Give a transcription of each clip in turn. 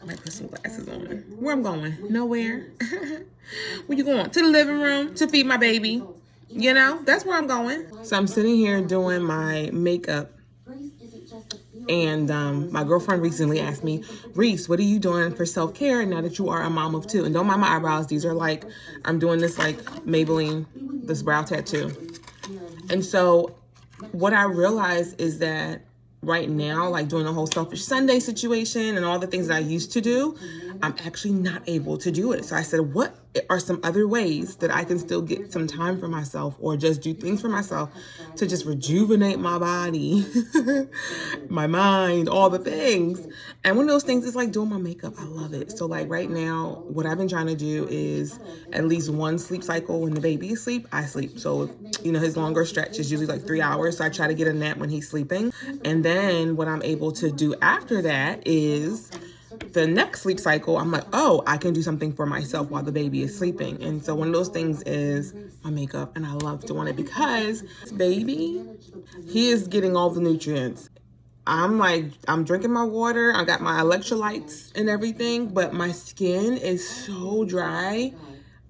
I might put some glasses on. Where I'm going? Nowhere. Where you going? To the living room to feed my baby. You know, that's where I'm going. So I'm sitting here doing my makeup. And my girlfriend recently asked me, Reese, what are you doing for self-care now that you are a mom of two? And don't mind my eyebrows. These are like, I'm doing this like Maybelline, this brow tattoo. And so what I realized is that right now, like doing the whole Selfish Sunday situation and all the things that I used to do, I'm actually not able to do it. So I said, what are some other ways that I can still get some time for myself or just do things for myself to just rejuvenate my body, my mind, all the things. And one of those things is like doing my makeup. I love it. So like right now, what I've been trying to do is at least one sleep cycle. When the baby is asleep, I sleep. So, you know, his longer stretch is usually like 3 hours. So I try to get a nap when he's sleeping. And then what I'm able to do after that is the next sleep cycle, I'm like, oh, I can do something for myself while the baby is sleeping. And so one of those things is my makeup, and I love doing it because this baby, he is getting all the nutrients. I'm drinking my water, I got my electrolytes and everything, but my skin is so dry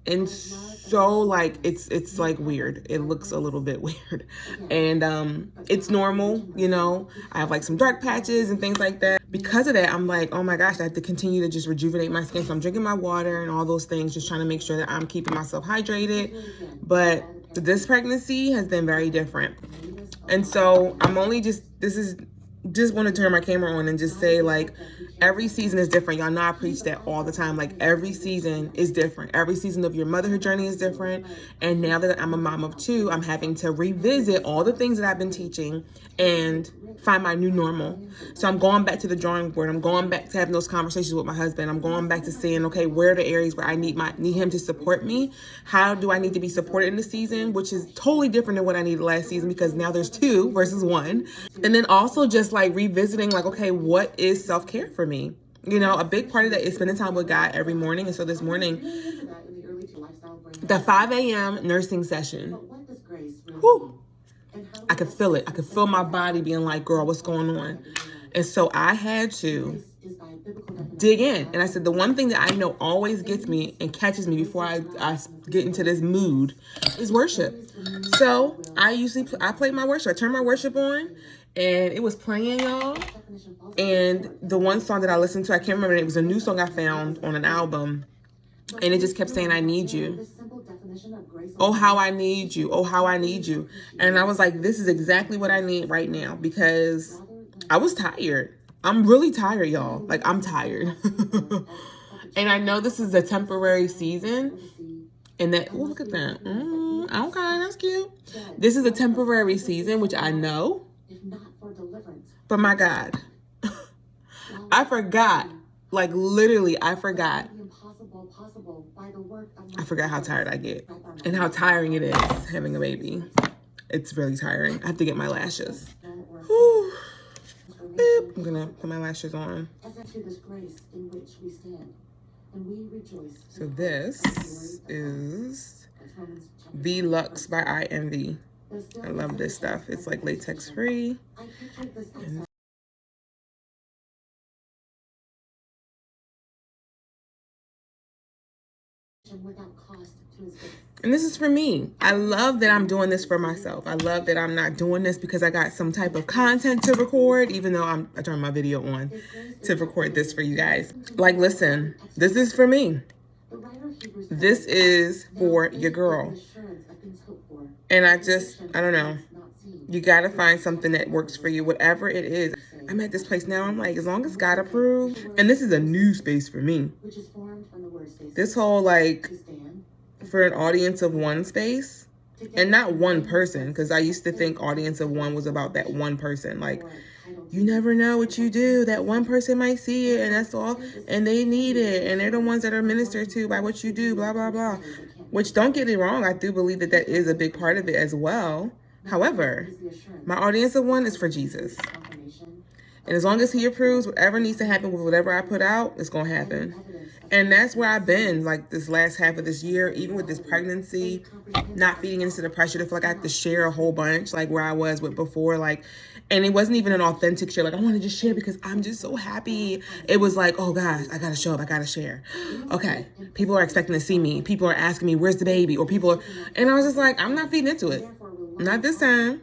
and so like it's like weird. It looks a little bit weird, and it's normal, you know. I have like some dark patches and things like that. Because of that, I'm like, oh my gosh, I have to continue to just rejuvenate my skin. So I'm drinking my water and all those things, just trying to make sure that I'm keeping myself hydrated. But this pregnancy has been very different, and so I'm only just want to turn my camera on and just say, like, every season is different. Y'all know I preach that all the time. Like, every season is different. Every season of your motherhood journey is different. And now that I'm a mom of two, I'm having to revisit all the things that I've been teaching and find my new normal. So I'm going back to the drawing board. I'm going back to having those conversations with my husband. I'm going back to saying, okay, where are the areas where I need him to support me? How do I need to be supported in the season? Which is totally different than what I needed last season, because now there's two versus one. And then also just like revisiting, like, okay, what is self-care for me? You know, a big part of that is spending time with God every morning. And so this morning, the 5 a.m. nursing session, whew, I could feel it. I could feel my body being like, girl, what's going on? And so I had to dig in. And I said, the one thing that I know always gets me and catches me before I get into this mood is worship. So I played my worship. I turned my worship on and it was playing, y'all. And the one song that I listened to, I can't remember, it was a new song I found on an album. And it just kept saying, I need you. Oh, how I need you. Oh, how I need you. And I was like, this is exactly what I need right now, because I was tired. I'm really tired, y'all. Like, I'm tired. And I know this is a temporary season. And that, oh, look at that. Okay, that's cute. This is a temporary season, which I know. But my God, I forgot. Like, literally, I forgot. I forgot how tired I get and how tiring it is having a baby. It's really tiring. I have to get my lashes. Whew. Boop. I'm gonna put my lashes on. So this is V Lux by IMV. I love this stuff. It's like latex free. And this is for me. I love that I'm doing this for myself. I love that I'm not doing this because I got some type of content to record, even though I turned my video on to record this for you guys. Like, listen, this is for me. This is for your girl. And I don't know. You got to find something that works for you, whatever it is. I'm at this place now. I'm like, as long as God approves, and this is a new space for me. This whole, like, for an audience of one space, and not one person, because I used to think audience of one was about that one person. Like, you never know what you do. That one person might see it, and that's all, and they need it, and they're the ones that are ministered to by what you do, blah, blah, blah. Which, don't get me wrong, I do believe that that is a big part of it as well. However, my audience of one is for Jesus. And as long as he approves, whatever needs to happen with whatever I put out, it's going to happen. And that's where I've been, like, this last half of this year, even with this pregnancy, not feeding into the pressure to feel like I have to share a whole bunch, like where I was with before. Like, And it wasn't even an authentic share. Like, I want to just share because I'm just so happy. It was like, oh gosh, I got to show up. I got to share. Okay. People are expecting to see me. People are asking me, where's the baby? Or people are, and I was just like, I'm not feeding into it. Not this time.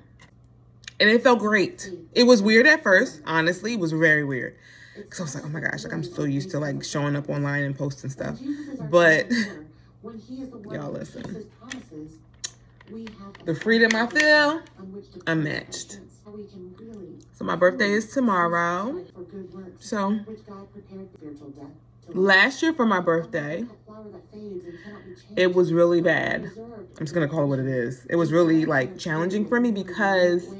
And it felt great. It was weird at first. Honestly, it was very weird. Because I was like, oh my gosh, like I'm so used to like showing up online and posting stuff. But y'all listen. The freedom I feel, unmatched. So my birthday is tomorrow. So last year for my birthday, it was really bad. I'm just going to call it what it is. It was really like challenging for me because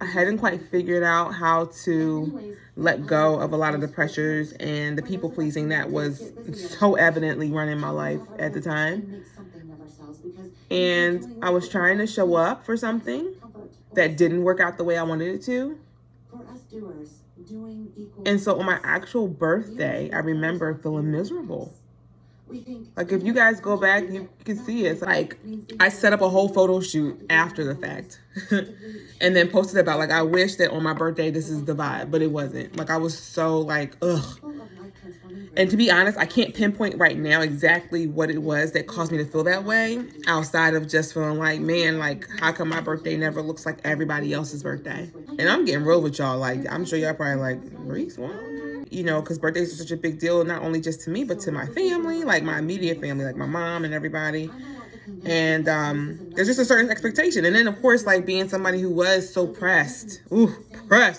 I hadn't quite figured out how to let go of a lot of the pressures and the people pleasing that was so evidently running my life at the time. And I was trying to show up for something that didn't work out the way I wanted it to. And so on my actual birthday, I remember feeling miserable. Like if you guys go back, you can see it. Like I set up a whole photo shoot after the fact and then posted about like, I wish that on my birthday, this is the vibe, but it wasn't. Like I was so like, ugh. And to be honest, I can't pinpoint right now exactly what it was that caused me to feel that way outside of just feeling like, man, like how come my birthday never looks like everybody else's birthday? And I'm getting real with y'all. Like, I'm sure y'all probably like, Reese, what? You know, because birthdays are such a big deal, not only just to me, but to my family, like my immediate family, like my mom and everybody. And there's just a certain expectation. And then, of course, like being somebody who was so pressed,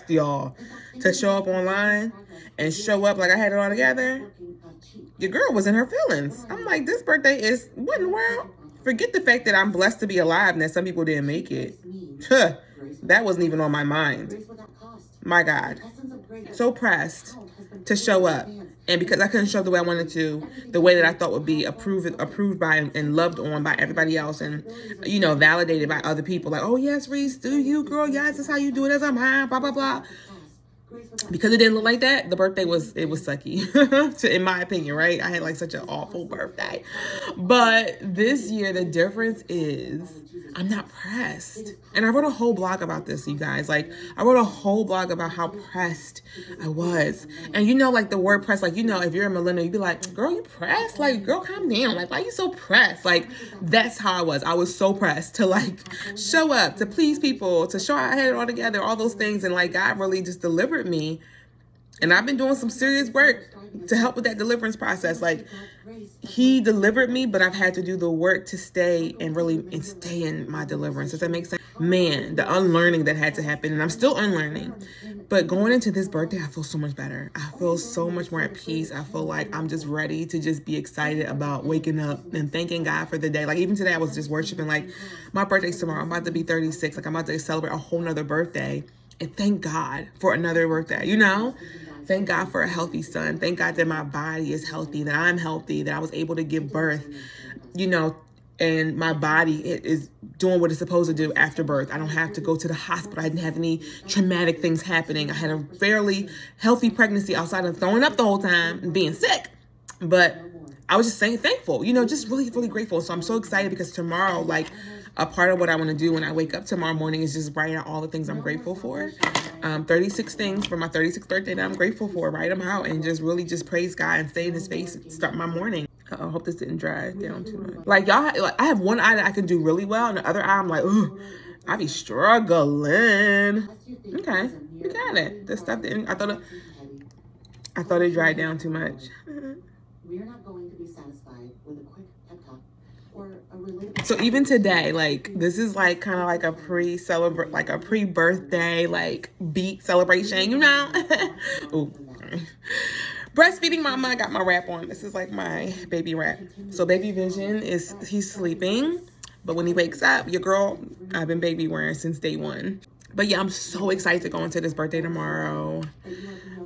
y'all, to show up online and show up like I had it all together. Your girl was in her feelings. I'm like, this birthday is, what in the world? Forget the fact that I'm blessed to be alive and that some people didn't make it. That wasn't even on my mind. My God. So pressed to show up. And because I couldn't show up the way I wanted to, the way that I thought would be approved by and loved on by everybody else and, you know, validated by other people. Like, oh, yes, Reese, do you, girl? Yes, that's how you do it as I'm high, blah, blah, blah. Because it didn't look like that, the birthday was sucky, in my opinion, right? I had like such an awful birthday. But this year, the difference is I'm not pressed. And I wrote a whole blog about this, you guys. Like, I wrote a whole blog about how pressed I was. And you know, like the word pressed, like, you know, if you're a millennial, you'd be like, girl, you pressed? Like, girl, calm down. Like, why are you so pressed? Like, that's how I was. I was so pressed to like show up, to please people, to show I had it all together, all those things. And like, God really just delivered me. And I've been doing some serious work to help with that deliverance process. Like, he delivered me, but I've had to do the work to stay in my deliverance. Does that make sense? Man, the unlearning that had to happen, and I'm still unlearning. But going into this birthday, I feel so much better. I feel so much more at peace. I feel like I'm just ready to just be excited about waking up and thanking God for the day. Like, even today, I was just worshiping. Like, my birthday's tomorrow. I'm about to be 36. Like, I'm about to celebrate a whole nother birthday. And thank God for another birthday, you know? Thank God for a healthy son. Thank God that my body is healthy, that I'm healthy, that I was able to give birth, you know, and my body is doing what it's supposed to do after birth. I don't have to go to the hospital. I didn't have any traumatic things happening. I had a fairly healthy pregnancy outside of throwing up the whole time and being sick. But I was just saying thankful, you know, just really, really grateful. So I'm so excited because tomorrow, like, a part of what I want to do when I wake up tomorrow morning is just write out all the things I'm grateful for. 36 things for my 36th birthday that I'm grateful for. Write them out and just really just praise God and stay in his face and start my morning. I hope this didn't dry down too much. Like, y'all, like, I have one eye that I can do really well, and the other eye I'm like, ooh, I be struggling. Okay, we got it. The stuff that I thought it dried down too much. We're not going to be satisfied with a quick pep talk or a relatable. So even today, like, this is like kind of like a pre-birthday like beat celebration, you know? Ooh. Breastfeeding mama, I got my wrap on. This is like my baby wrap. So baby Vision he's sleeping, but when he wakes up, your girl, I've been baby wearing since day one. But yeah, I'm so excited to go into this birthday tomorrow.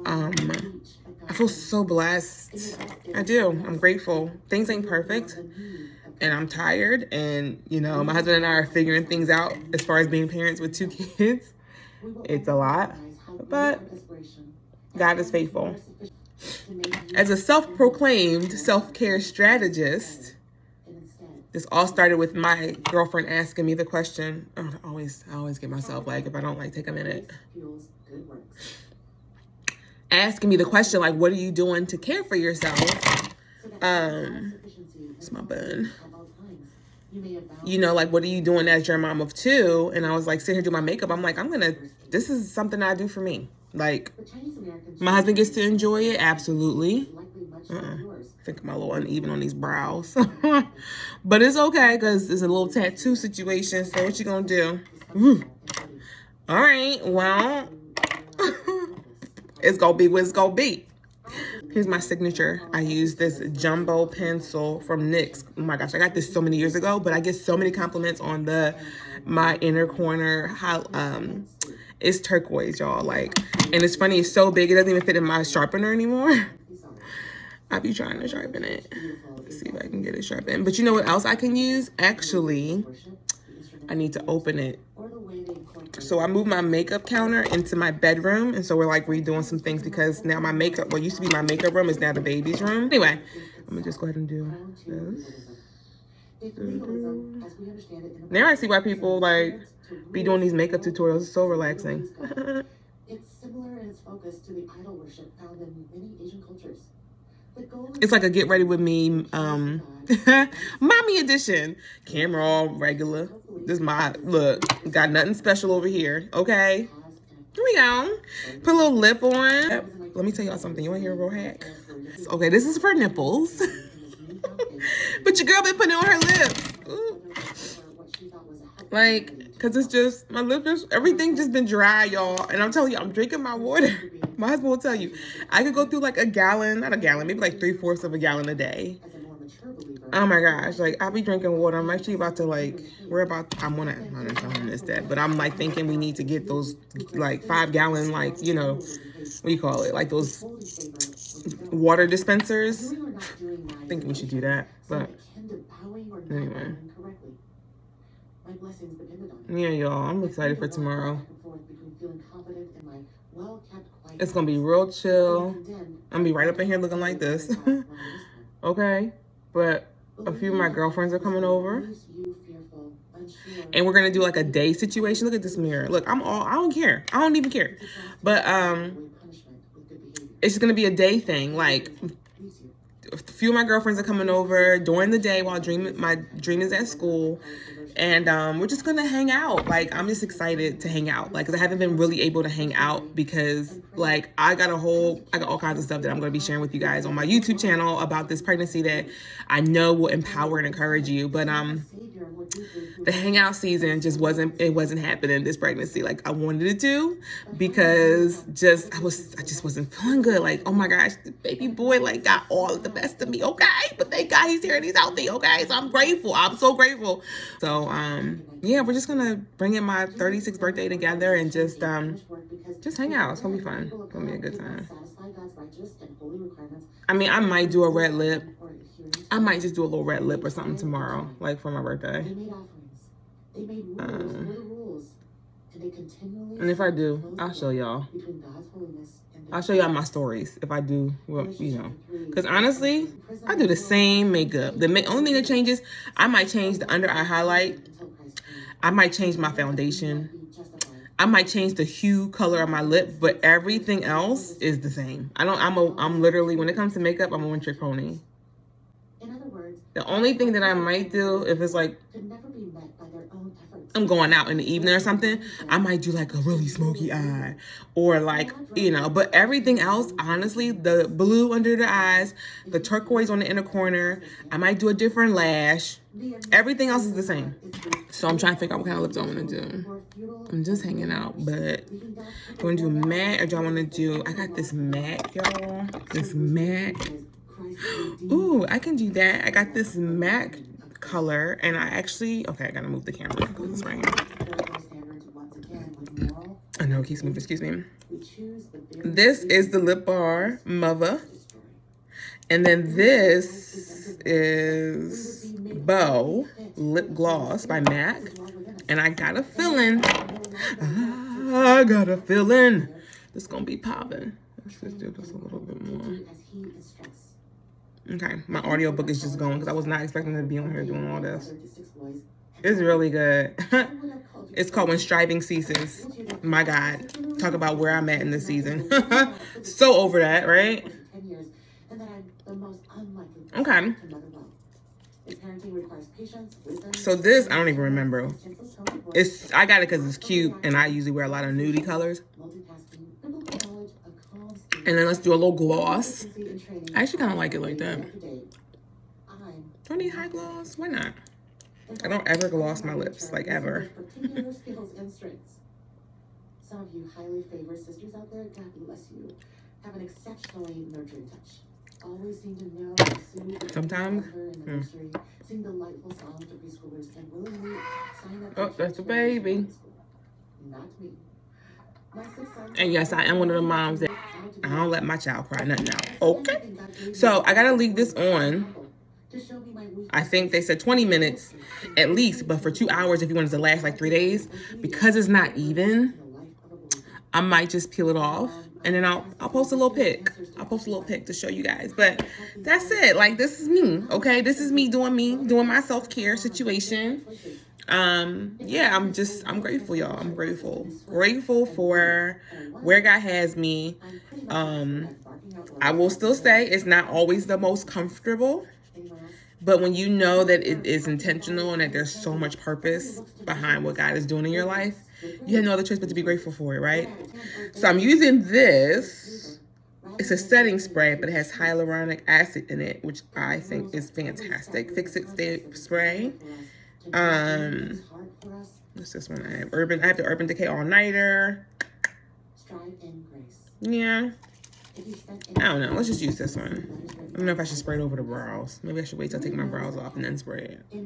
I feel so blessed. I do. I'm grateful. Things ain't perfect. And I'm tired. And, you know, my husband and I are figuring things out as far as being parents with 2 kids. It's a lot. But God is faithful. As a self-proclaimed self-care strategist, This all started with my girlfriend asking me the question. Oh, I always get myself like, if I don't like take a minute. Asking me the question, like, what are you doing to care for yourself? It's my bun. You know, like, what are you doing as your mom of two? And I was like, sitting here doing my makeup. I'm like, this is something I do for me. Like, my husband gets to enjoy it. Absolutely. I think I'm a little uneven on these brows. But it's okay because it's a little tattoo situation. So what you gonna do? Woo. All right, well, it's gonna be what it's gonna be. Here's my signature. I use this jumbo pencil from NYX. Oh my gosh, I got this so many years ago, but I get so many compliments on my inner corner. How it's turquoise, y'all. Like, and it's funny, it's so big it doesn't even fit in my sharpener anymore. I be trying to sharpen it. Let's see if I can get it sharpened. But you know what else I can use? Actually, I need to open it. So I moved my makeup counter into my bedroom. And so we're like redoing some things because now my makeup, what used to be my makeup room is now the baby's room. Anyway, I'm gonna just go ahead and do this. Now I see why people like be doing these makeup tutorials. It's so relaxing. It's similar in its focus to the idol worship found in many Asian cultures. It's like a get ready with me mommy edition. Camera all regular. This is my look. Got nothing special over here. Okay. Here we go. Put a little lip on. Let me tell y'all something. You want to hear a real hack? Okay, this is for nipples. But your girl been putting it on her lips. Ooh. Like, because it's just, my lips, everything just been dry, y'all. And I'm telling you, I'm drinking my water. My husband will tell you, I could go through like a gallon, not a gallon, maybe like 3/4 of a gallon a day. Oh my gosh, like I'll be drinking water. I'm actually about to like, I'm gonna tell him this, Dad, but I'm like thinking we need to get those like 5-gallon, like, you know, what do you call it? Like those water dispensers. I think we should do that, but anyway. Yeah, y'all, I'm excited for tomorrow. It's gonna be real chill. I'm gonna be right up in here looking like this. Okay, but a few of my girlfriends are coming over. And we're gonna do like a day situation. Look at this mirror. Look, I don't care. I don't even care. But it's just gonna be a day thing. Like, a few of my girlfriends are coming over during the day while my Dream is at school. And we're just gonna hang out. Like, I'm just excited to hang out. Like, cause I haven't been really able to hang out because like I got all kinds of stuff that I'm gonna be sharing with you guys on my YouTube channel about this pregnancy that I know will empower and encourage you. But the hangout season just wasn't happening this pregnancy like I wanted it to, because I just wasn't feeling good. Like, oh my gosh, the baby boy like got all of the best of me. Okay, but thank God he's here and he's healthy. Okay, so I'm grateful. I'm so grateful. So yeah, we're just gonna bring in my 36th birthday together and just hang out. It's gonna be fun. It's gonna be a good time. I mean, I might do a red lip. I might just do a little red lip or something tomorrow, like for my birthday. And if I do, I'll show y'all. I'll show y'all my stories if I do, well, you know. Because honestly, I do the same makeup. The only thing that changes, I might change the under eye highlight. I might change my foundation. I might change the hue color of my lip, but everything else is the same. I'm literally, when it comes to makeup, I'm a one-trick pony. The only thing that I might do, if it's like I'm going out in the evening or something, I might do like a really smoky eye or like, you know, but everything else, honestly, the blue under the eyes, the turquoise on the inner corner, I might do a different lash. Everything else is the same. So I'm trying to figure out what kind of lips I want to do. I'm just hanging out, but do you want to do matte or do I want to do, I got this matte, y'all. This matte. Ooh, I can do that. I got this matte color and I actually, okay, I gotta move the camera because it's right here. I know it keeps moving, excuse me. This is the Lip Bar Mother. And then this is Bow Lip Gloss by MAC. And I got a feeling, this is gonna be popping. Let's just do this a little bit more. Okay, my audiobook is just going because I was not expecting to be on here doing all this. It's really good. It's called When Striving Ceases. My God. Talk about where I'm at in this season. So over that, right? Okay. So this, I don't even remember. I got it because it's cute, and I usually wear a lot of nudie colors. And then let's do a little gloss. I actually kind of like it like that. Do I need high gloss? Why not? I don't ever gloss my lips, like ever. Some of you highly favored sisters out there, God bless you, have an exceptionally nurturing touch. Always seem to know sometimes. Sing delightful songs to preschoolers and willingly sign up. Oh, that's the baby. Not me. And yes, I am one of the moms that I don't let my child cry nothing out. Okay. So I gotta leave this on. I think they said 20 minutes at least, but for 2 hours if you want it to last like 3 days. Because it's not even, I might just peel it off and then I'll post a little pic. I'll post a little pic to show you guys. But that's it. Like, this is me, okay? This is me doing my self-care situation. Yeah, I'm grateful, y'all. I'm grateful for where God has me. I will still say it's not always the most comfortable, but when you know that it is intentional and that there's so much purpose behind what God is doing in your life, you have no other choice but to be grateful for it, right? So I'm using this. It's a setting spray, but it has hyaluronic acid in it, which I think is fantastic. Fix It Stay spray. What's this one? I have the Urban Decay All Nighter. Yeah. I don't know. Let's just use this one. I don't know if I should spray it over the brows. Maybe I should wait till I take my brows off and then spray it. I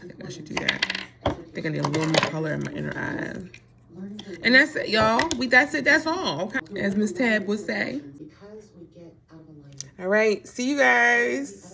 think I should do that. I think I need a little more color in my inner eyes. And that's it, y'all. That's it. That's all. Okay. As Miss Tab would say. All right. See you guys.